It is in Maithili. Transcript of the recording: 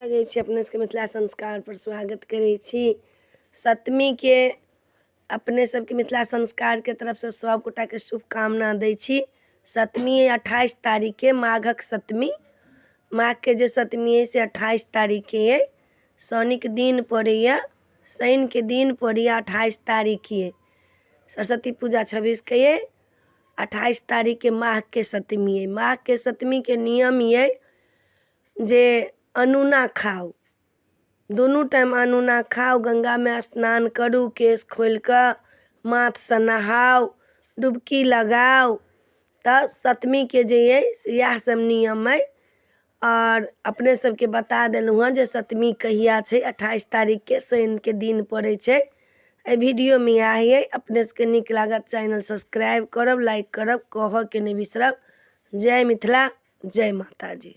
लगै छी अपने सबके मिथिला संस्कार पर स्वागत करै छी। सप्तमी के अपने सबके मिथिला संस्कार के तरफ से सब गोटा के शुभकामना दै छी। सप्तमी 28 तारीख के माघक सप्तमी, माघ के जे सप्तमी है से 28 तारीख के है। शनि के दिन पड़ैया, शनि के दिन पड़ैया 28 तारीख है। सरस्वती पूजा 26 के है, 28 तारीख के माघ के सप्तमी है। माघ के सप्तमी के नियम ये जे अनूना खाओ, दोनों टाइम अनूना खाओ, गंगा में स्नान करू, केश खोल कर माथ से नहाओ, डुबकी लगाओ। तो सप्तमी के जे है यह सब नियम है। और अपने सबके बता देलूँ हँ जे सप्तमी कहिया छै, 28 तारीख के शनि के दिन पड़े छै। वीडियो में यह है। अपने सबके नीक लागत चैनल सब्सक्राइब करब, लाइक करब, कह के नहीं बिसरब। जय मिथिला, जय माता जी।